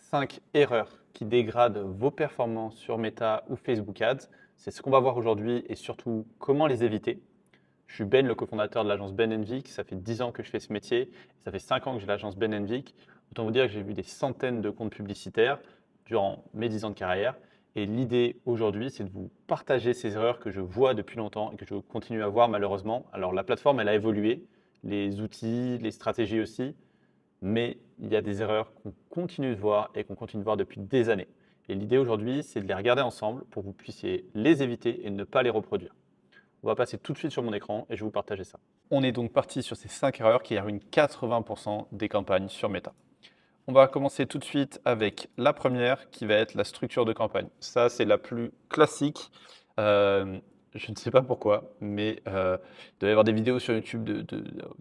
5 erreurs qui dégradent vos performances sur Meta ou Facebook Ads. C'est ce qu'on va voir aujourd'hui et surtout comment les éviter. Je suis Ben, le cofondateur de l'agence Ben Vic. Ça fait 10 ans que je fais ce métier et ça fait 5 ans que j'ai l'agence Ben Vic. Autant vous dire que j'ai vu des centaines de comptes publicitaires durant mes 10 ans de carrière. Et l'idée aujourd'hui, c'est de vous partager ces erreurs que je vois depuis longtemps et que je continue à voir malheureusement. Alors la plateforme, elle a évolué, les outils, les stratégies aussi, mais il y a des erreurs qu'on continue de voir et qu'on continue de voir depuis des années. Et l'idée aujourd'hui, c'est de les regarder ensemble pour que vous puissiez les éviter et ne pas les reproduire. On va passer tout de suite sur mon écran et je vais vous partager ça. On est donc parti sur ces 5 erreurs qui ruinent 80% des campagnes sur Meta. On va commencer tout de suite avec la première qui va être la structure de campagne. Ça, c'est la plus classique. Je ne sais pas pourquoi, mais il doit y avoir des vidéos sur YouTube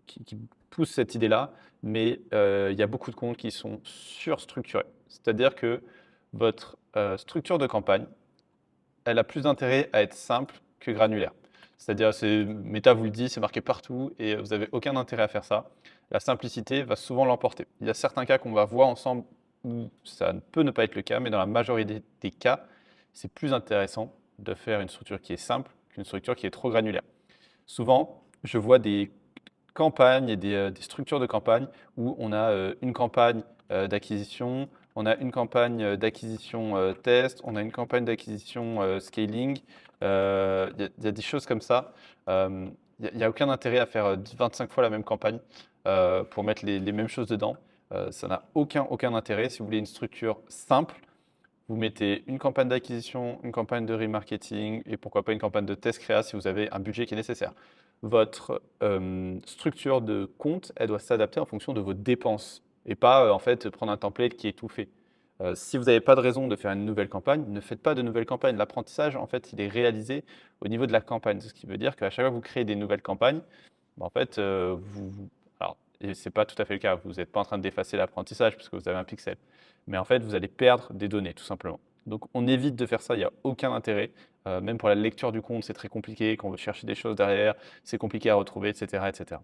qui poussent cette idée-là, mais il y a beaucoup de comptes qui sont surstructurés. C'est-à-dire que votre structure de campagne, elle a plus d'intérêt à être simple que granulaire. C'est-à-dire, Meta vous le dit, c'est marqué partout et vous n'avez aucun intérêt à faire ça. La simplicité va souvent l'emporter. Il y a certains cas qu'on va voir ensemble où ça peut ne pas être le cas, mais dans la majorité des cas, c'est plus intéressant de faire une structure qui est simple qu'une structure qui est trop granulaire. Souvent, je vois des campagnes et des structures de campagne où on a une campagne d'acquisition, on a une campagne d'acquisition test, on a une campagne d'acquisition scaling. Il y a des choses comme ça. Il n'y a aucun intérêt à faire 25 fois la même campagne pour mettre les mêmes choses dedans. Ça n'a aucun intérêt. Si vous voulez une structure simple, vous mettez une campagne d'acquisition, une campagne de remarketing et pourquoi pas une campagne de test créa si vous avez un budget qui est nécessaire. Votre structure de compte, elle doit s'adapter en fonction de vos dépenses et pas en fait prendre un template qui est tout fait. Si vous n'avez pas de raison de faire une nouvelle campagne, ne faites pas de nouvelle campagne. L'apprentissage, en fait, il est réalisé au niveau de la campagne. Ce qui veut dire qu'à chaque fois que vous créez des nouvelles campagnes, en fait, alors, et c'est pas tout à fait le cas. Vous n'êtes pas en train d'effacer l'apprentissage puisque vous avez un pixel. Mais en fait, vous allez perdre des données, tout simplement. Donc, on évite de faire ça. Il n'y a aucun intérêt. Même pour la lecture du compte, c'est très compliqué. Quand on veut chercher des choses derrière, c'est compliqué à retrouver, etc., etc.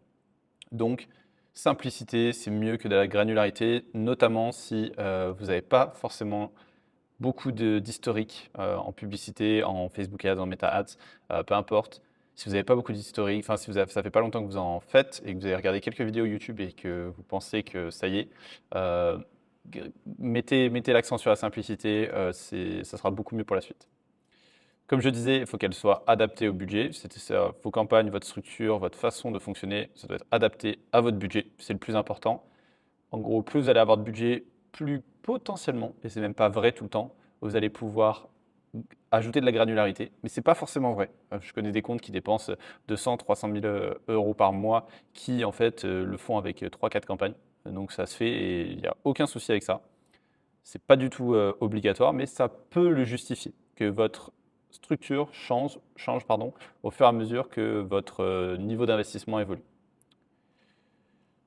Donc, simplicité, c'est mieux que de la granularité, notamment si vous n'avez pas forcément beaucoup d'historique en publicité, en Facebook Ads, en Meta Ads, peu importe. Si vous n'avez pas beaucoup d'historique, enfin si ça fait pas longtemps que vous en faites et que vous avez regardé quelques vidéos YouTube et que vous pensez que ça y est, euh, mettez l'accent sur la simplicité, ça sera beaucoup mieux pour la suite. Comme je disais, il faut qu'elle soit adaptée au budget. C'est-à-dire vos campagnes, votre structure, votre façon de fonctionner, ça doit être adapté à votre budget. C'est le plus important. En gros, plus vous allez avoir de budget, plus potentiellement, et c'est même pas vrai tout le temps, vous allez pouvoir ajouter de la granularité, mais c'est pas forcément vrai. Je connais des comptes qui dépensent 200, 300 000 euros par mois, qui en fait le font avec 3-4 campagnes. Donc ça se fait et il n'y a aucun souci avec ça. C'est pas du tout obligatoire, mais ça peut le justifier, que votre structure change au fur et à mesure que votre niveau d'investissement évolue.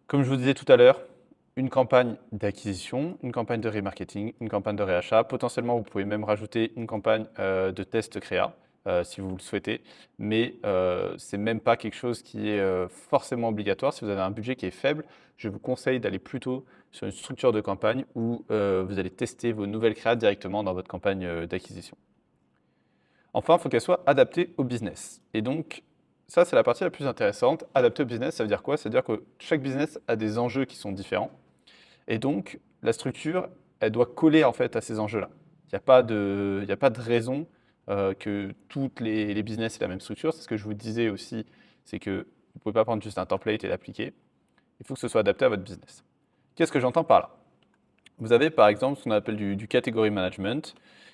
Comme je vous disais tout à l'heure, une campagne d'acquisition, une campagne de remarketing, une campagne de réachat. Potentiellement, vous pouvez même rajouter une campagne de test créa si vous le souhaitez. Mais ce n'est même pas quelque chose qui est forcément obligatoire. Si vous avez un budget qui est faible, je vous conseille d'aller plutôt sur une structure de campagne où vous allez tester vos nouvelles créas directement dans votre campagne d'acquisition. Enfin, il faut qu'elle soit adaptée au business. Et donc, ça, c'est la partie la plus intéressante. Adapté au business, ça veut dire quoi? Ça veut dire que chaque business a des enjeux qui sont différents. Et donc, la structure, elle doit coller en fait à ces enjeux-là. Il n'y a pas de raison que toutes les business aient la même structure. C'est ce que je vous disais aussi, c'est que vous ne pouvez pas prendre juste un template et l'appliquer. Il faut que ce soit adapté à votre business. Qu'est-ce que j'entends par là? Vous avez par exemple ce qu'on appelle du category management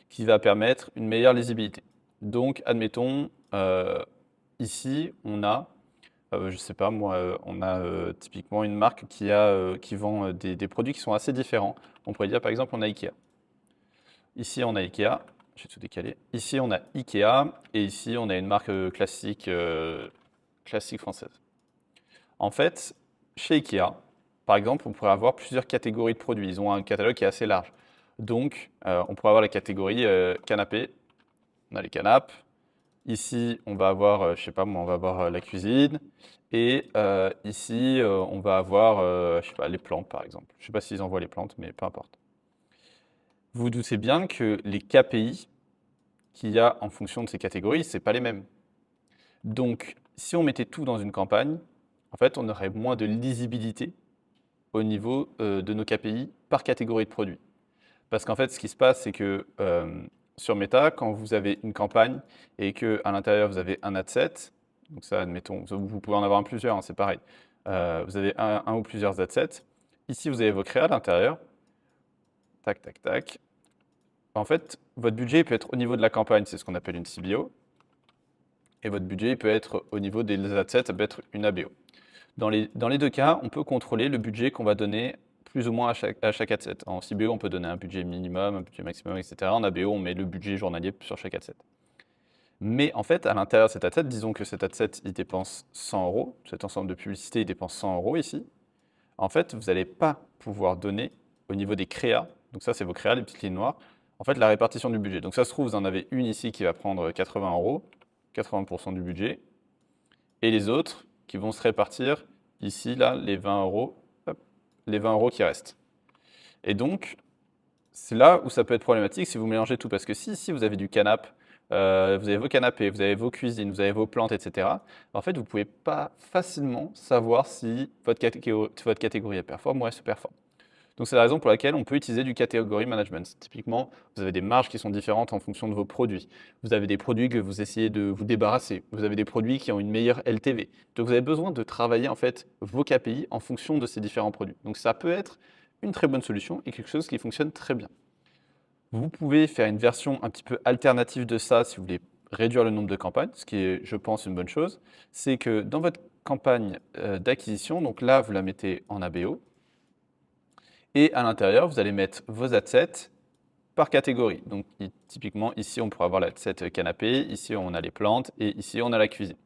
qui va permettre une meilleure lisibilité. Donc, admettons, ici, on a je sais pas moi, on a typiquement une marque qui vend des produits qui sont assez différents. On pourrait dire par exemple on a Ikea. Ici on a Ikea, je vais tout décaler. Ici on a Ikea et ici on a une marque classique française. En fait, chez Ikea, par exemple, on pourrait avoir plusieurs catégories de produits. Ils ont un catalogue qui est assez large. Donc on pourrait avoir la catégorie canapé, on a les canapes. Ici, on va avoir, je sais pas moi, on va avoir la cuisine. Et ici, on va avoir, je sais pas, les plantes par exemple. Je sais pas s'ils envoient les plantes, mais peu importe. Vous vous doutez bien que les KPI qu'il y a en fonction de ces catégories, ce n'est pas les mêmes. Donc, si on mettait tout dans une campagne, en fait, on aurait moins de lisibilité au niveau de nos KPI par catégorie de produits. Parce qu'en fait, ce qui se passe, c'est que sur Meta, quand vous avez une campagne et qu'à l'intérieur, vous avez un ad set, donc ça, admettons, vous pouvez en avoir un plusieurs, hein, c'est pareil. Vous avez un ou plusieurs ad sets. Ici, vous avez vos créas à l'intérieur. Tac, tac, tac. En fait, votre budget peut être au niveau de la campagne, c'est ce qu'on appelle une CBO. Et votre budget peut être au niveau des ad sets, ça peut être une ABO. Dans les deux cas, on peut contrôler le budget qu'on va donner plus ou moins à chaque ad set. En CBO, on peut donner un budget minimum, un budget maximum, etc. En ABO, on met le budget journalier sur chaque ad set. Mais en fait, à l'intérieur de cet ad set, disons que cet ad set, il dépense 100 euros. Cet ensemble de publicité, il dépense 100 euros ici. En fait, vous n'allez pas pouvoir donner au niveau des créas, donc ça, c'est vos créas, les petites lignes noires, en fait, la répartition du budget. Donc ça se trouve, vous en avez une ici qui va prendre 80 euros, 80% du budget, et les autres qui vont se répartir ici, là, les 20 euros, hop, les 20 euros qui restent. Et donc, c'est là où ça peut être problématique si vous mélangez tout, parce que si ici vous avez du canapé, vous avez vos canapés, vous avez vos cuisines, vous avez vos plantes, etc., en fait, vous ne pouvez pas facilement savoir si votre catégorie elle performe ou elle se performe. Donc c'est la raison pour laquelle on peut utiliser du category management. Typiquement, vous avez des marges qui sont différentes en fonction de vos produits. Vous avez des produits que vous essayez de vous débarrasser. Vous avez des produits qui ont une meilleure LTV. Donc vous avez besoin de travailler en fait vos KPI en fonction de ces différents produits. Donc ça peut être une très bonne solution et quelque chose qui fonctionne très bien. Vous pouvez faire une version un petit peu alternative de ça si vous voulez réduire le nombre de campagnes, ce qui est, je pense, une bonne chose. C'est que dans votre campagne d'acquisition, donc là, vous la mettez en ABO, et à l'intérieur, vous allez mettre vos adsets par catégorie. Donc typiquement, ici, on pourra avoir l'adset canapé, ici, on a les plantes, et ici, on a la cuisine.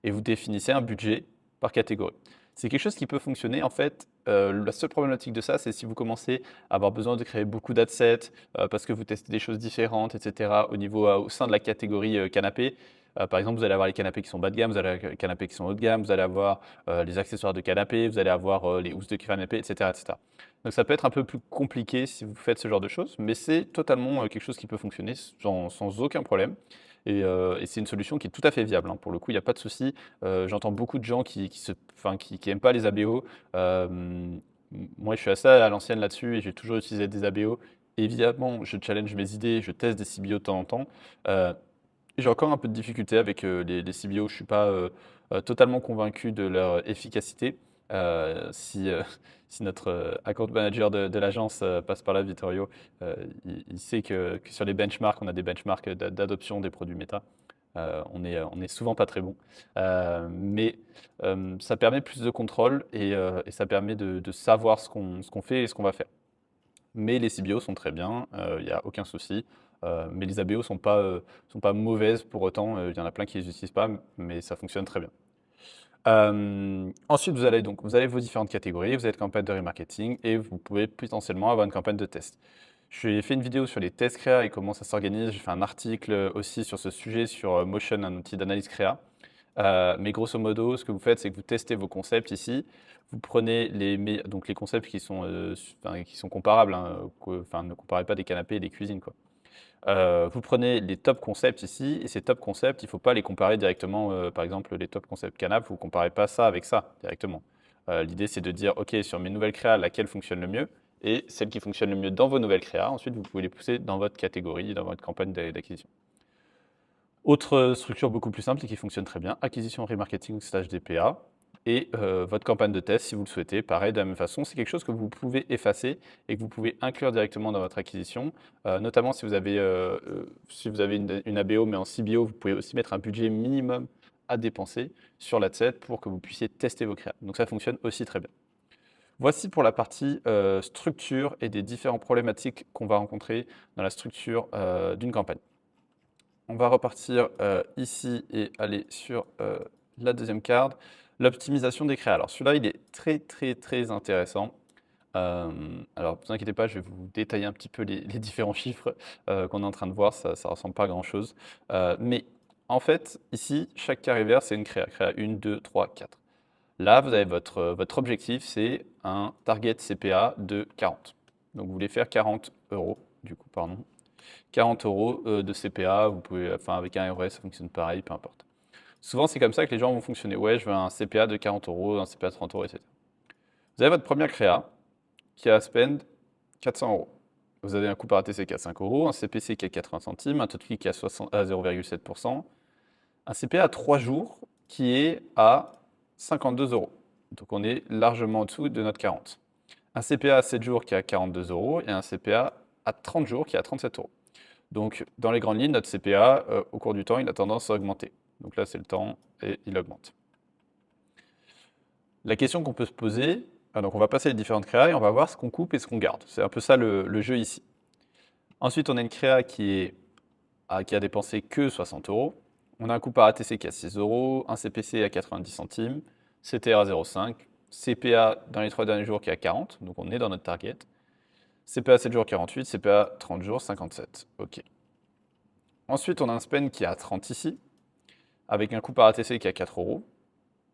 Et vous définissez un budget par catégorie. C'est quelque chose qui peut fonctionner. En fait, la seule problématique de ça, c'est si vous commencez à avoir besoin de créer beaucoup d'adsets parce que vous testez des choses différentes, etc. Au sein de la catégorie canapé. Par exemple, vous allez avoir les canapés qui sont bas de gamme, vous allez avoir les canapés qui sont haut de gamme, vous allez avoir les accessoires de canapé, vous allez avoir les housses de canapé, etc., etc. Donc ça peut être un peu plus compliqué si vous faites ce genre de choses, mais c'est totalement quelque chose qui peut fonctionner sans aucun problème. Et c'est une solution qui est tout à fait viable, hein. Pour le coup, il n'y a pas de souci. J'entends beaucoup de gens qui aiment pas les ABO. Moi, je suis assez à l'ancienne là-dessus et j'ai toujours utilisé des ABO. Évidemment, je challenge mes idées, je teste des CBO de temps en temps. J'ai encore un peu de difficulté avec les CBO. Je ne suis pas totalement convaincu de leur efficacité. Si notre account manager de l'agence passe par là, Vittorio, il sait que sur les benchmarks, on a des benchmarks d'adoption des produits méta. On est souvent pas très bon. Mais ça permet plus de contrôle et ça permet de savoir ce qu'on fait et ce qu'on va faire. Mais les CBO sont très bien, il n'y a aucun souci. Mais les ABO sont pas mauvaises pour autant. Il y en a plein qui les utilisent pas, mais ça fonctionne très bien. Ensuite, vous avez vos différentes catégories, vous avez une campagne de remarketing et vous pouvez potentiellement avoir une campagne de test. J'ai fait une vidéo sur les tests créa et comment ça s'organise. J'ai fait un article aussi sur ce sujet sur Motion, un outil d'analyse créa. Mais grosso modo, ce que vous faites, c'est que vous testez vos concepts ici. Vous prenez les concepts qui sont comparables, hein, ne comparez pas des canapés et des cuisines, quoi. Vous prenez les top concepts ici, et ces top concepts, il ne faut pas les comparer directement. Par exemple, les top concepts canap, vous ne comparez pas ça avec ça directement. L'idée, c'est de dire, OK, sur mes nouvelles créas, laquelle fonctionne le mieux, et celle qui fonctionne le mieux dans vos nouvelles créas, ensuite, vous pouvez les pousser dans votre catégorie, dans votre campagne d'acquisition. Autre structure beaucoup plus simple et qui fonctionne très bien, acquisition, remarketing / DPA. Et votre campagne de test, si vous le souhaitez, pareil, de la même façon, c'est quelque chose que vous pouvez effacer et que vous pouvez inclure directement dans votre acquisition. Notamment si vous avez une ABO, mais en CBO, vous pouvez aussi mettre un budget minimum à dépenser sur l'adset pour que vous puissiez tester vos créas. Donc ça fonctionne aussi très bien. Voici pour la partie structure et des différentes problématiques qu'on va rencontrer dans la structure d'une campagne. On va repartir ici et aller sur la deuxième carte, l'optimisation des créas. Alors celui-là, il est très très très intéressant. Alors ne vous inquiétez pas, je vais vous détailler un petit peu les différents chiffres qu'on est en train de voir, ça ne ressemble pas à grand-chose. Mais en fait, ici, chaque carré vert, c'est une créa. Créa 1, 2, 3, 4. Là, vous avez votre objectif, c'est un target CPA de 40. Donc vous voulez faire 40 euros du coup, pardon. 40 euros de CPA, vous pouvez, enfin avec un ROS, ça fonctionne pareil, peu importe. Souvent, c'est comme ça que les gens vont fonctionner. Ouais, je veux un CPA de 40 euros, un CPA de 30 euros, etc. Vous avez votre première créa qui a à spend 400 euros. Vous avez un coût par ATC qui est à 5 euros, un CPC qui est à 80 centimes, un taux de fee qui est à 0,7%, un CPA à 3 jours qui est à 52 euros. Donc on est largement en dessous de notre 40. Un CPA à 7 jours qui est à 42 euros et un CPA à 30 jours qui est à 37 euros. Donc dans les grandes lignes, notre CPA, au cours du temps, il a tendance à augmenter. Donc là, c'est le temps et il augmente. La question qu'on peut se poser, donc on va passer les différentes créas et on va voir ce qu'on coupe et ce qu'on garde. C'est un peu ça le jeu ici. Ensuite, on a une créa qui a dépensé que 60 euros. On a un coût par ATC qui est à 6 euros, un CPC à 90 centimes, CTR à 0,5, CPA dans les 3 derniers jours qui est à 40, donc on est dans notre target. CPA 7 jours 48, CPA 30 jours 57. OK. Ensuite, on a un spend qui est à 30 ici, avec un coût par ATC qui est à 4 euros,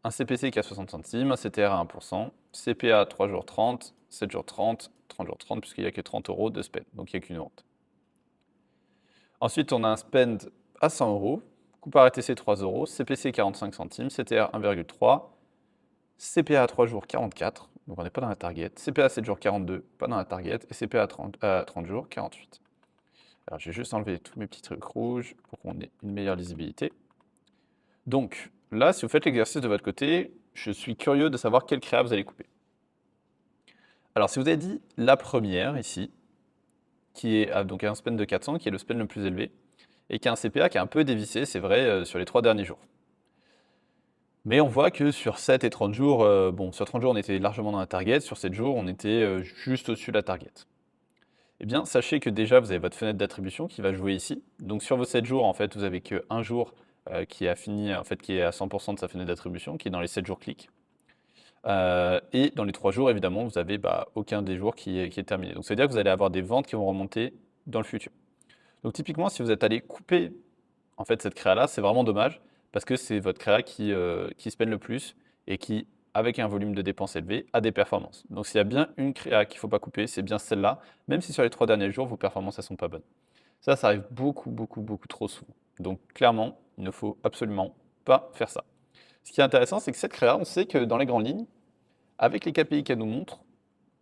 un CPC qui est à 60 centimes, un CTR à 1%, CPA 3 jours 30, 7 jours 30, 30 jours 30, puisqu'il n'y a que 30 euros de spend, donc il n'y a qu'une vente. Ensuite, on a un spend à 100 euros, coût par ATC 3 euros, CPC 45 centimes, CTR 1,3, CPA à 3 jours 44, donc on n'est pas dans la target, CPA à 7 jours 42, pas dans la target, et CPA à 30 jours 48. Alors, je vais juste enlever tous mes petits trucs rouges pour qu'on ait une meilleure lisibilité. Donc, là, si vous faites l'exercice de votre côté, je suis curieux de savoir quelle créa vous allez couper. Alors, si vous avez dit la première ici, qui est donc un spend de 400, qui est le spend le plus élevé, et qui a un CPA qui est un peu dévissé, c'est vrai, sur les 3 derniers jours. Mais on voit que sur 7 et 30 jours, bon, sur 30 jours, on était largement dans la target, sur 7 jours, on était juste au-dessus de la target. Eh bien, sachez que déjà, vous avez votre fenêtre d'attribution qui va jouer ici. Donc, sur vos 7 jours, en fait, vous avez qu'un jour qui a fini, en fait, qui est à 100% de sa fenêtre d'attribution, qui est dans les 7 jours clics. Et dans les 3 jours, évidemment, vous n'avez aucun des jours qui est terminé. Donc, ça veut dire que vous allez avoir des ventes qui vont remonter dans le futur. Donc, typiquement, si vous êtes allé couper en fait, cette créa-là, c'est vraiment dommage parce que c'est votre créa qui spend le plus et qui, avec un volume de dépenses élevé, a des performances. Donc, s'il y a bien une créa qu'il ne faut pas couper, c'est bien celle-là, même si sur les 3 derniers jours, vos performances ne sont pas bonnes. Ça arrive beaucoup, beaucoup, beaucoup trop souvent. Donc, clairement, il ne faut absolument pas faire ça. Ce qui est intéressant, c'est que cette créa, on sait que dans les grandes lignes, avec les KPI qu'elle nous montre,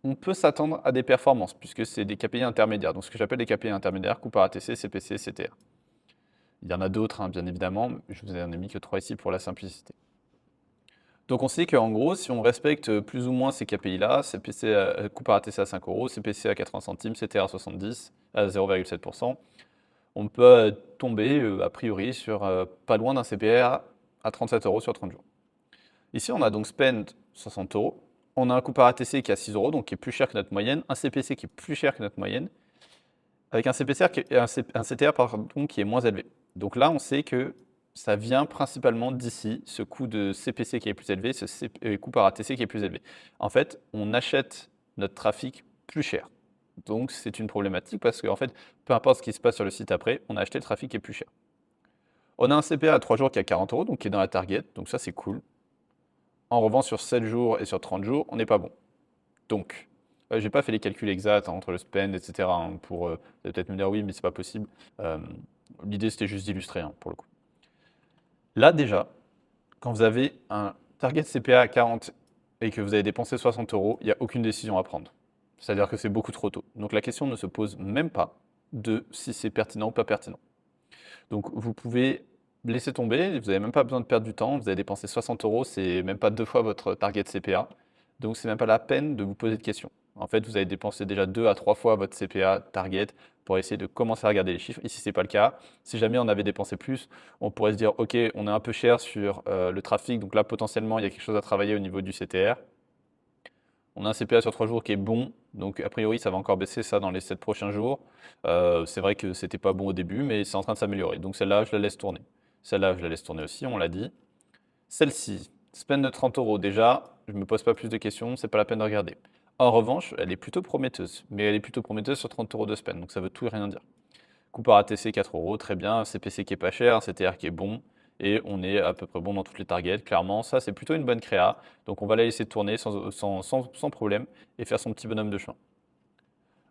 on peut s'attendre à des performances, puisque c'est des KPI intermédiaires. Donc, ce que j'appelle des KPI intermédiaires, coût par ATC, CPC, CTR. Il y en a d'autres, hein, bien évidemment, je vous en ai mis que 3 ici pour la simplicité. Donc on sait qu'en gros, si on respecte plus ou moins ces KPI-là, CPC, coût par ATC à 5 euros, CPC à 80 centimes, CTR à 70, à 0,7%, on peut tomber a priori sur pas loin d'un CPR à 37 euros sur 30 jours. Ici, on a donc spend 60 euros, on a un coût par ATC qui est à 6 euros, donc qui est plus cher que notre moyenne, un CPC qui est plus cher que notre moyenne, avec un CTR pardon, qui est moins élevé. Donc là, on sait que ça vient principalement d'ici, ce coût de CPC qui est plus élevé, ce coût par ATC qui est plus élevé. En fait, on achète notre trafic plus cher. Donc c'est une problématique parce qu'en fait, peu importe ce qui se passe sur le site après, on a acheté le trafic qui est plus cher. On a un CPA à 3 jours qui est à 40 euros, donc qui est dans la target, donc ça c'est cool. En revanche, sur 7 jours et sur 30 jours, on n'est pas bon. Donc, je n'ai pas fait les calculs exacts entre le spend, etc. Pour peut-être me dire oui, mais c'est pas possible. L'idée, c'était juste d'illustrer, pour le coup. Là, déjà, quand vous avez un target CPA à 40 et que vous avez dépensé 60 euros, il n'y a aucune décision à prendre. C'est-à-dire que c'est beaucoup trop tôt. Donc la question ne se pose même pas de si c'est pertinent ou pas pertinent. Donc vous pouvez laisser tomber, vous n'avez même pas besoin de perdre du temps, vous avez dépensé 60 euros, c'est même pas 2 fois votre target CPA. Donc c'est même pas la peine de vous poser de questions. En fait, vous avez dépensé déjà 2 à 3 fois votre CPA target pour essayer de commencer à regarder les chiffres. Ici, ce n'est pas le cas. Si jamais on avait dépensé plus, on pourrait se dire, OK, on est un peu cher sur le trafic, donc là, potentiellement, il y a quelque chose à travailler au niveau du CTR. On a un CPA sur 3 jours qui est bon, donc a priori, ça va encore baisser ça dans les 7 prochains jours. C'est vrai que c'était pas bon au début, mais c'est en train de s'améliorer. Donc celle-là, je la laisse tourner. Celle-là, je la laisse tourner aussi, on l'a dit. Celle-ci, spend de 30 euros déjà, je ne me pose pas plus de questions, c'est pas la peine de regarder. En revanche, elle est plutôt prometteuse, mais elle est plutôt prometteuse sur 30 euros de spend, donc ça veut tout et rien dire. Coût par ATC 4 euros, très bien, un CPC qui est pas cher, un CTR qui est bon, et on est à peu près bon dans toutes les targets, clairement. Ça, c'est plutôt une bonne créa, donc on va la laisser tourner sans problème et faire son petit bonhomme de chemin.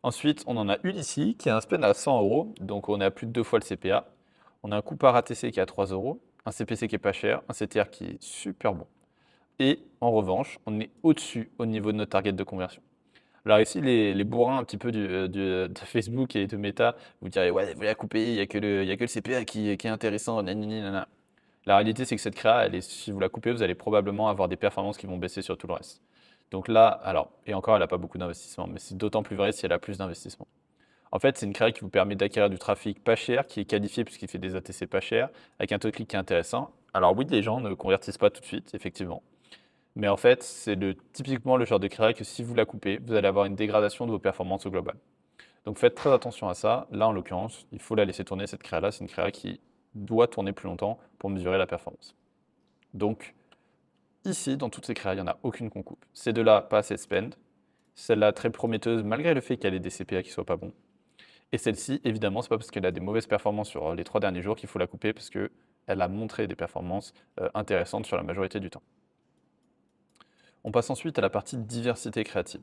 Ensuite, on en a une ici qui est un spend à 100 euros, donc on est à plus de 2 fois le CPA. On a un coût par ATC qui est à 3 euros, un CPC qui est pas cher, un CTR qui est super bon. Et en revanche, on est au-dessus au niveau de notre target de conversion. Alors ici, les bourrins un petit peu de Facebook et de Meta vous direz, ouais, vous la coupez, il y a que le CPA qui est intéressant, nanani, nanana. La réalité, c'est que cette créa, si vous la coupez, vous allez probablement avoir des performances qui vont baisser sur tout le reste. Donc là, alors, et encore, elle n'a pas beaucoup d'investissement, mais c'est d'autant plus vrai si elle a plus d'investissement. En fait, c'est une créa qui vous permet d'acquérir du trafic pas cher, qui est qualifié puisqu'il fait des ATC pas chers, avec un taux de clic qui est intéressant. Alors oui, les gens ne convertissent pas tout de suite, effectivement. Mais en fait, c'est typiquement le genre de créa que si vous la coupez, vous allez avoir une dégradation de vos performances au global. Donc faites très attention à ça. Là, en l'occurrence, il faut la laisser tourner, cette créa-là. C'est une créa qui doit tourner plus longtemps pour mesurer la performance. Donc, ici, dans toutes ces créas, il n'y en a aucune qu'on coupe. Ces deux-là, pas assez de spend. Celle-là, très prometteuse, malgré le fait qu'elle ait des CPA qui ne soient pas bons. Et celle-ci, évidemment, c'est pas parce qu'elle a des mauvaises performances sur les 3 derniers jours qu'il faut la couper, parce qu'elle a montré des performances intéressantes sur la majorité du temps. On passe ensuite à la partie diversité créative.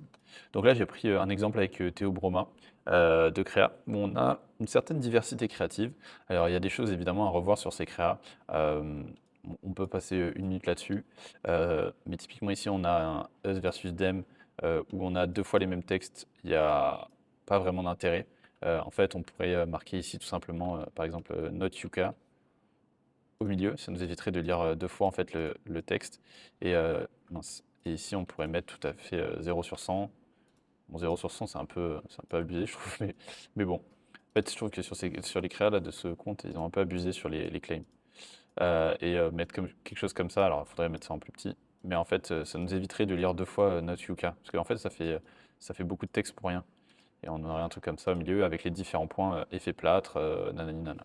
Donc là, j'ai pris un exemple avec Théo Broma de Créa, où on a une certaine diversité créative. Alors, il y a des choses évidemment à revoir sur ces créas. On peut passer 1 minute là-dessus. Mais typiquement, ici, on a un Us versus Dem, où on a 2 fois les mêmes textes. Il n'y a pas vraiment d'intérêt. En fait, on pourrait marquer ici tout simplement, par exemple, Not Yuka au milieu. Ça nous éviterait de lire 2 fois en fait le texte. Et, mince. Et ici, on pourrait mettre tout à fait 0 sur 100. Bon, 0 sur 100, c'est un peu abusé, je trouve. Mais bon, en fait, je trouve que sur les créas là, de ce compte, ils ont un peu abusé sur les claims. Mettre quelque chose comme ça, alors il faudrait mettre ça en plus petit. Mais en fait, ça nous éviterait de lire 2 fois Not Yuka. Parce qu'en fait, ça fait beaucoup de texte pour rien. Et on aurait un truc comme ça au milieu avec les différents points, effet plâtre, nanani nana.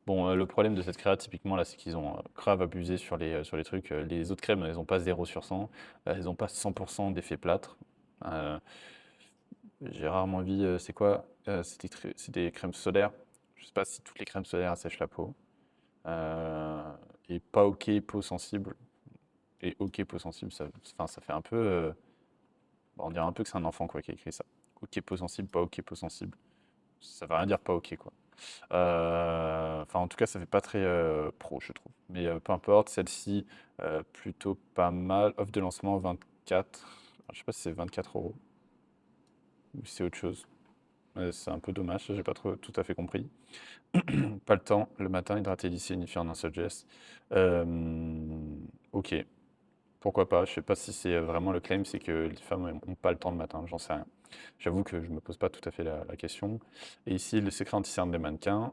Bon, le problème de cette créa, typiquement, là, c'est qu'ils ont grave abusé sur les trucs. Les autres crèmes, elles n'ont pas 0 sur 100. Elles n'ont pas 100% d'effet plâtre. Euh, j'ai rarement vu, c'est quoi? C'est des crèmes solaires. Je sais pas si toutes les crèmes solaires assèchent la peau. Euh, et pas OK, peau sensible. Et OK, peau sensible, enfin, ça fait un peu. On dirait un peu que c'est un enfant quoi, qui a écrit ça. OK, peau sensible, pas OK, peau sensible. Ça veut rien dire pas OK, quoi. Enfin, en tout cas, ça fait pas très pro, je trouve. Mais peu importe, celle-ci, plutôt pas mal. Offre de lancement 24. Je sais pas si c'est 24 euros ou si c'est autre chose. C'est un peu dommage, j'ai pas tout à fait compris. Pas le temps, le matin, hydrater lycée unifié en un seul geste. Ok, pourquoi pas. Je sais pas si c'est vraiment le claim, c'est que les femmes n'ont pas le temps le matin, j'en sais rien. J'avoue que je me pose pas tout à fait la question. Et ici, le secret anti-cerne des mannequins.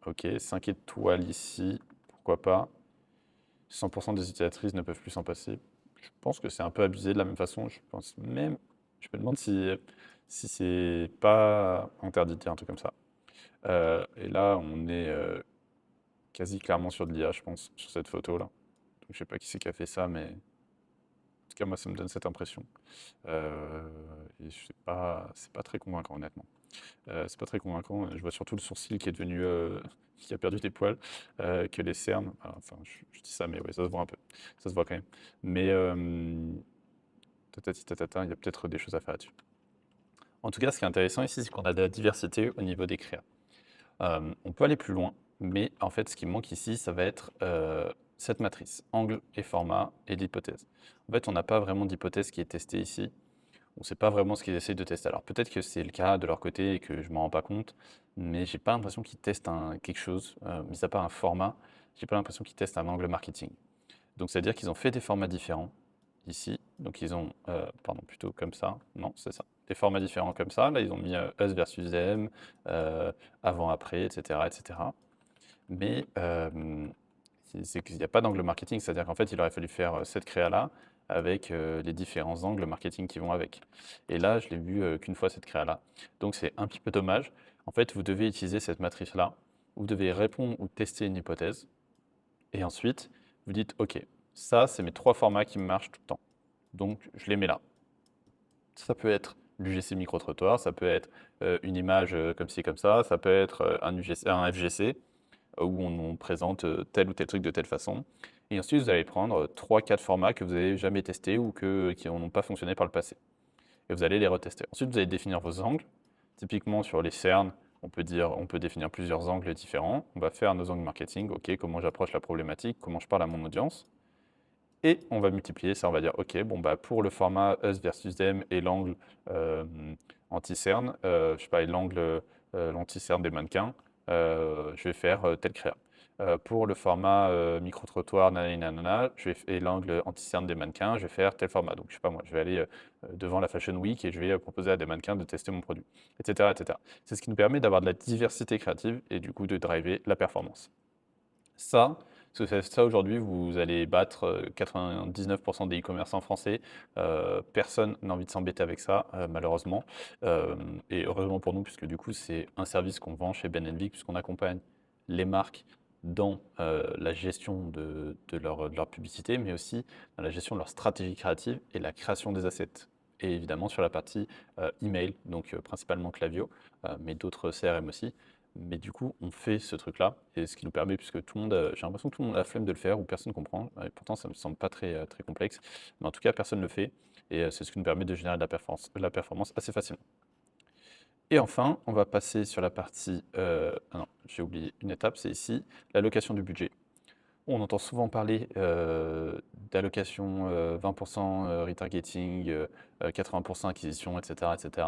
Ok, 5 étoiles ici, pourquoi pas. 100% des utilisatrices ne peuvent plus s'en passer. Je pense que c'est un peu abusé de la même façon. Je pense même, je me demande si c'est pas interdit de dire un truc comme ça. Et là, on est quasi clairement sur de l'IA, je pense, sur cette photo-là. Donc, je sais pas qui c'est qui a fait ça, mais en tout cas, moi, ça me donne cette impression. Et c'est pas très convaincant, honnêtement. C'est pas très convaincant. Je vois surtout le sourcil qui est devenu, qui a perdu des poils, que les cernes. Enfin, je dis ça, mais ouais, ça se voit un peu. Ça se voit quand même. Mais tatati tatata, il y a peut-être des choses à faire là-dessus. En tout cas, ce qui est intéressant ici, c'est qu'on a de la diversité au niveau des créas. On peut aller plus loin, mais en fait, ce qui manque ici, ça va être cette matrice, angle et format et l'hypothèse. En fait, on n'a pas vraiment d'hypothèse qui est testée ici. On ne sait pas vraiment ce qu'ils essayent de tester. Alors peut-être que c'est le cas de leur côté et que je ne m'en rends pas compte, mais j'ai pas l'impression qu'ils testent quelque chose, mis à part un format, j'ai pas l'impression qu'ils testent un angle marketing. Donc c'est-à-dire qu'ils ont fait des formats différents ici. Donc ils ont, pardon, plutôt comme ça. Non, c'est ça. Des formats différents comme ça. Là, ils ont mis Us versus Them, avant-après, etc., etc. Mais c'est qu'il n'y a pas d'angle marketing. C'est-à-dire qu'en fait, il aurait fallu faire cette créa-là avec les différents angles marketing qui vont avec. Et là, je l'ai vu qu'une fois cette créa-là. Donc c'est un petit peu dommage. En fait, vous devez utiliser cette matrice-là. Vous devez répondre ou tester une hypothèse. Et ensuite, vous dites, OK, ça, c'est mes 3 formats qui marchent tout le temps. Donc, je les mets là. Ça peut être l'UGC micro-trottoir, ça peut être une image comme ci, comme ça peut être un FGC où on présente tel ou tel truc de telle façon. Et ensuite, vous allez prendre 3-4 formats que vous n'avez jamais testés ou qui n'ont pas fonctionné par le passé. Et vous allez les retester. Ensuite, vous allez définir vos angles. Typiquement, sur les cernes, on peut définir plusieurs angles différents. On va faire nos angles marketing. OK, comment j'approche la problématique, comment je parle à mon audience. Et on va multiplier ça, on va dire, OK, bon, bah, pour le format us versus them et l'angle anti-cerne, je sais pas, et l'anti-cerne des mannequins, je vais faire tel créa. Pour le format micro-trottoir, nanana, et l'angle anti-cerne des mannequins, je vais faire tel format. Donc, je sais pas moi, je vais aller devant la Fashion Week et je vais proposer à des mannequins de tester mon produit, etc., etc. C'est ce qui nous permet d'avoir de la diversité créative et du coup de driver la performance. Ça, si vous faites ça aujourd'hui, vous allez battre 99% des e-commerçants français. Personne n'a envie de s'embêter avec ça, malheureusement. Et heureusement pour nous, puisque du coup, c'est un service qu'on vend chez Ben Vic, puisqu'on accompagne les marques dans la gestion de leur publicité, mais aussi dans la gestion de leur stratégie créative et la création des assets. Et évidemment sur la partie email, donc principalement Klaviyo, mais d'autres CRM aussi. Mais du coup, on fait ce truc-là, et ce qui nous permet, puisque tout le monde, j'ai l'impression que tout le monde a la flemme de le faire, ou personne ne comprend, et pourtant ça ne me semble pas très, très complexe, mais en tout cas, personne ne le fait, et c'est ce qui nous permet de générer de la performance assez facilement. Et enfin, on va passer sur la partie, ah non, j'ai oublié une étape, c'est ici, l'allocation du budget. On entend souvent parler d'allocation 20% retargeting, 80% acquisition, etc., etc.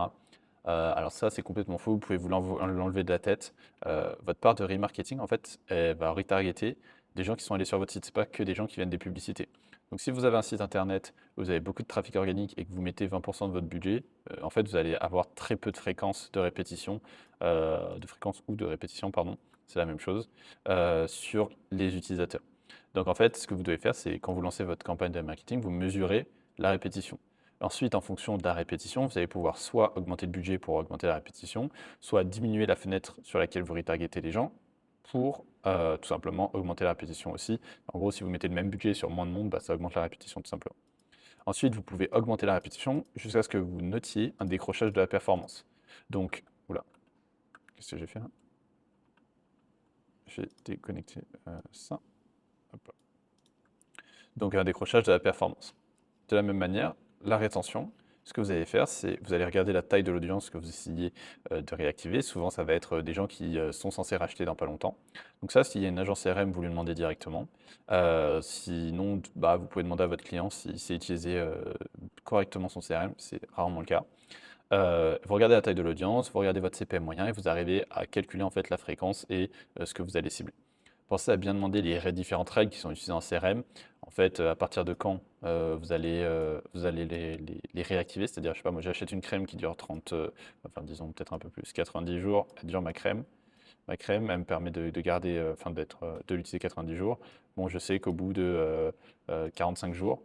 Alors ça, c'est complètement faux, vous pouvez vous l'enlever de la tête. Votre part de remarketing, en fait, elle va retargeter des gens qui sont allés sur votre site, c'est pas que des gens qui viennent des publicités. Donc si vous avez un site internet, vous avez beaucoup de trafic organique et que vous mettez 20% de votre budget, en fait, vous allez avoir très peu de fréquences de répétition, pardon, c'est la même chose, sur les utilisateurs. Donc en fait, ce que vous devez faire, c'est quand vous lancez votre campagne de marketing, vous mesurez la répétition. Ensuite, en fonction de la répétition, vous allez pouvoir soit augmenter le budget pour augmenter la répétition, soit diminuer la fenêtre sur laquelle vous retargetez les gens pour tout simplement augmenter la répétition aussi. En gros, si vous mettez le même budget sur moins de monde, bah, ça augmente la répétition tout simplement. Ensuite, vous pouvez augmenter la répétition jusqu'à ce que vous notiez un décrochage de la performance. Donc, oula, qu'est-ce que j'ai fait là? J'ai déconnecté ça. Hop là. Donc, un décrochage de la performance. De la même manière, la rétention, ce que vous allez faire, c'est vous allez regarder la taille de l'audience que vous essayez de réactiver. Souvent, ça va être des gens qui sont censés racheter dans pas longtemps. Donc ça, s'il y a une agence CRM, vous lui demandez directement. Sinon, bah, vous pouvez demander à votre client s'il sait utiliser correctement son CRM. C'est rarement le cas. Vous regardez la taille de l'audience, vous regardez votre CPM moyen et vous arrivez à calculer en fait la fréquence et ce que vous allez cibler. Pensez à bien demander les différentes règles qui sont utilisées en CRM. En fait, à partir de quand vous allez les réactiver. C'est-à-dire, je sais pas, moi j'achète une crème qui dure 30, enfin disons peut-être un peu plus, 90 jours, elle dure ma crème. Ma crème, elle me permet de garder, enfin de l'utiliser 90 jours. Bon, je sais qu'au bout de 45 jours,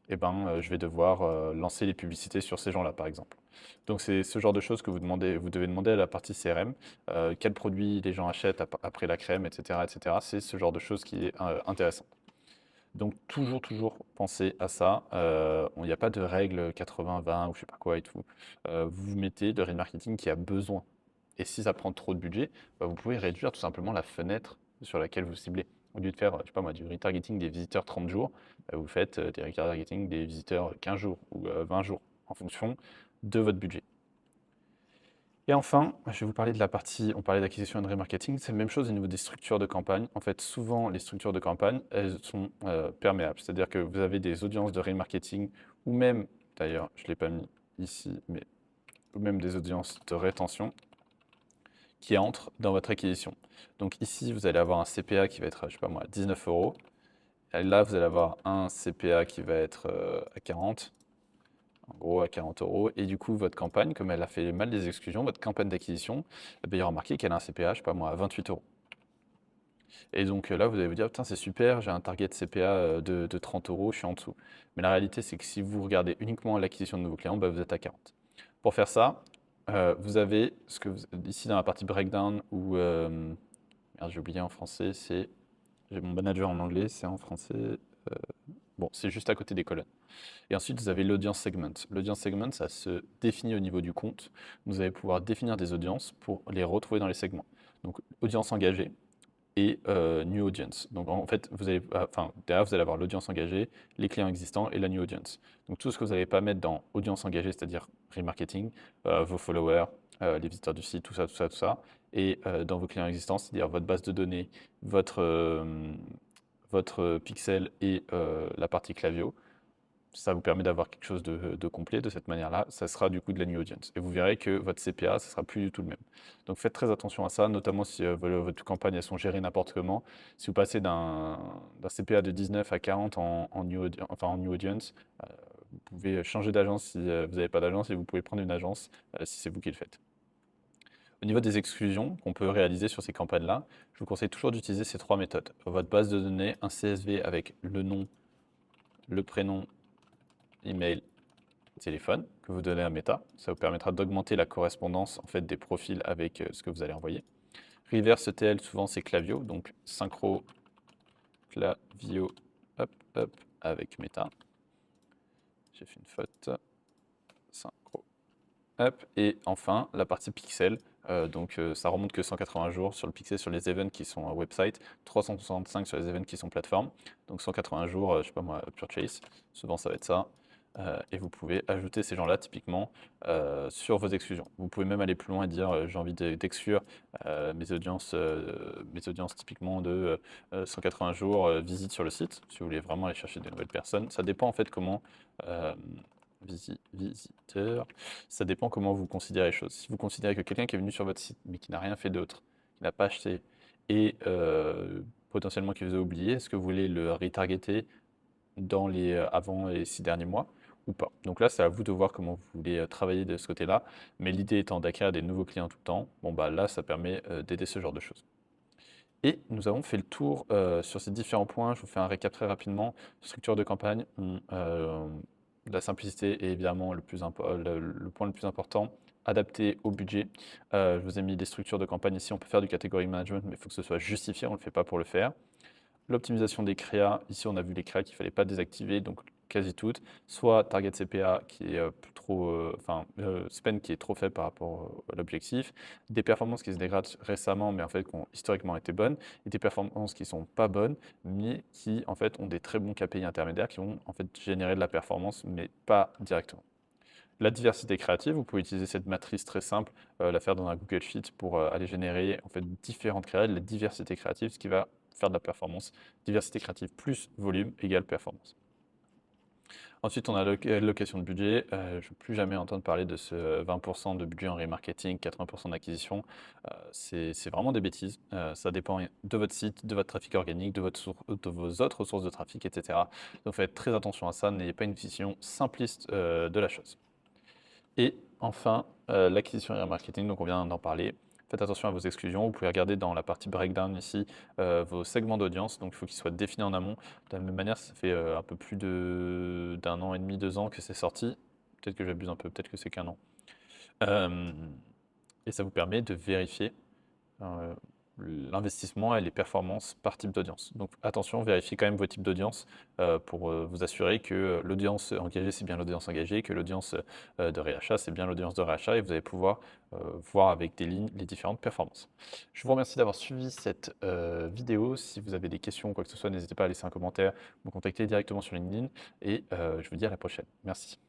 eh ben, je vais devoir lancer les publicités sur ces gens-là, par exemple. Donc, c'est ce genre de choses que vous devez demander à la partie CRM. Quels produits les gens achètent après la crème, etc., etc. C'est ce genre de choses qui est intéressant. Donc, toujours penser à ça. Il n'y a pas de règle 80-20 ou je sais pas quoi et tout. Vous mettez le remarketing qui a besoin. Et si ça prend trop de budget, bah, vous pouvez réduire tout simplement la fenêtre sur laquelle vous ciblez. Au lieu de faire, je sais pas moi, du retargeting des visiteurs 30 jours, vous faites des retargeting des visiteurs 15 jours ou 20 jours en fonction de votre budget. Et enfin, je vais vous parler de la partie, on parlait d'acquisition et de remarketing, c'est la même chose au niveau des structures de campagne. En fait, souvent, les structures de campagne, elles sont perméables. C'est-à-dire que vous avez des audiences de remarketing ou même, d'ailleurs, je ne l'ai pas mis ici, mais ou même des audiences de rétention qui entrent dans votre acquisition. Donc ici, vous allez avoir un CPA qui va être, je sais pas moi, 19 euros. Et là, vous allez avoir un CPA qui va être à 40, en gros à 40 euros. Et du coup, votre campagne, comme elle a fait mal des exclusions, votre campagne d'acquisition, eh bien, il y aura marqué qu'elle a un CPA, je sais pas moi, à 28 euros. Et donc là, vous allez vous dire, putain, c'est super, j'ai un target CPA de 30 euros, je suis en dessous. Mais la réalité, c'est que si vous regardez uniquement l'acquisition de nouveaux clients, bah, vous êtes à 40. Pour faire ça, vous avez ici dans la partie breakdown ou merde, j'ai oublié en français, j'ai mon manager en anglais, c'est en français. Bon, c'est juste à côté des colonnes. Et ensuite, vous avez l'audience segment. L'audience segment, ça se définit au niveau du compte. Vous allez pouvoir définir des audiences pour les retrouver dans les segments. Donc, audience engagée et new audience. Donc, en fait, derrière, vous allez avoir l'audience engagée, les clients existants et la new audience. Donc, tout ce que vous n'allez pas mettre dans audience engagée, c'est-à-dire remarketing, vos followers, les visiteurs du site, tout ça, tout ça, tout ça. Et dans vos clients existants, c'est-à-dire votre base de données, votre pixel et la partie Klaviyo, ça vous permet d'avoir quelque chose de complet de cette manière-là. Ça sera du coup de la new audience. Et vous verrez que votre CPA, ça sera plus du tout le même. Donc faites très attention à ça, notamment si votre campagne elles sont gérées n'importe comment. Si vous passez d'un CPA de 19 à 40 en new audience, vous pouvez changer d'agence si vous n'avez pas d'agence et vous pouvez prendre une agence si c'est vous qui le faites. Au niveau des exclusions qu'on peut réaliser sur ces campagnes-là, je vous conseille toujours d'utiliser ces trois méthodes. Votre base de données, un CSV avec le nom, le prénom, email, téléphone que vous donnez à Meta. Ça vous permettra d'augmenter la correspondance en fait, des profils avec ce que vous allez envoyer. Reverse ETL, souvent c'est Klaviyo, donc synchro Klaviyo, hop, hop, avec Meta. J'ai fait une faute. Synchro. Hop. Et enfin, la partie pixel. Ça remonte que 180 jours sur le pixel sur les events qui sont website, 365 sur les events qui sont plateforme. Donc 180 jours, je sais pas moi, purchase, souvent ça va être ça. Et vous pouvez ajouter ces gens-là typiquement sur vos exclusions. Vous pouvez même aller plus loin et dire j'ai envie d'exclure mes audiences typiquement de 180 jours visite sur le site, si vous voulez vraiment aller chercher des nouvelles personnes. Ça dépend en fait comment visiteur, ça dépend comment vous considérez les choses. Si vous considérez que quelqu'un qui est venu sur votre site mais qui n'a rien fait d'autre, qui n'a pas acheté et potentiellement qui vous a oublié, est-ce que vous voulez le retargeter avant les 6 derniers mois ou pas? Donc là, c'est à vous de voir comment vous voulez travailler de ce côté-là. Mais l'idée étant d'acquérir des nouveaux clients tout le temps, bon bah là, ça permet d'aider ce genre de choses. Et nous avons fait le tour sur ces différents points. Je vous fais un récap très rapidement. Structure de campagne, la simplicité est évidemment le point le plus important, adapté au budget. Je vous ai mis des structures de campagne ici. On peut faire du category management, mais il faut que ce soit justifié. On ne le fait pas pour le faire. L'optimisation des créas, ici on a vu les créas qu'il ne fallait pas désactiver, donc quasi toutes, soit target CPA qui est plus trop, spend qui est trop faible par rapport à l'objectif, des performances qui se dégradent récemment mais en fait qui ont historiquement été bonnes, et des performances qui ne sont pas bonnes mais qui en fait ont des très bons KPI intermédiaires qui vont en fait générer de la performance mais pas directement. La diversité créative, vous pouvez utiliser cette matrice très simple, la faire dans un Google Sheet pour aller générer en fait différentes créas, la diversité créative, ce qui va faire de la performance. Diversité créative plus volume égale performance. Ensuite, on a l'allocation de budget. Je ne veux plus jamais entendre parler de ce 20% de budget en remarketing, 80% d'acquisition. C'est vraiment des bêtises. Ça dépend de votre site, de votre trafic organique, de vos autres sources de trafic, etc. Donc faites très attention à ça. N'ayez pas une vision simpliste de la chose. Et enfin, l'acquisition et le remarketing, donc on vient d'en parler. Faites attention à vos exclusions. Vous pouvez regarder dans la partie breakdown ici vos segments d'audience. Donc il faut qu'ils soient définis en amont. De la même manière, ça fait un peu plus d'un an et demi, 2 ans que c'est sorti. Peut-être que j'abuse un peu, peut-être que c'est qu'un an. Et ça vous permet de vérifier l'investissement et les performances par type d'audience. Donc attention, vérifiez quand même vos types d'audience pour vous assurer que l'audience engagée, c'est bien l'audience engagée, que l'audience de réachat, c'est bien l'audience de réachat, et vous allez pouvoir voir avec des lignes les différentes performances. Je vous remercie d'avoir suivi cette vidéo. Si vous avez des questions ou quoi que ce soit, n'hésitez pas à laisser un commentaire, me contacter directement sur LinkedIn, et je vous dis à la prochaine. Merci.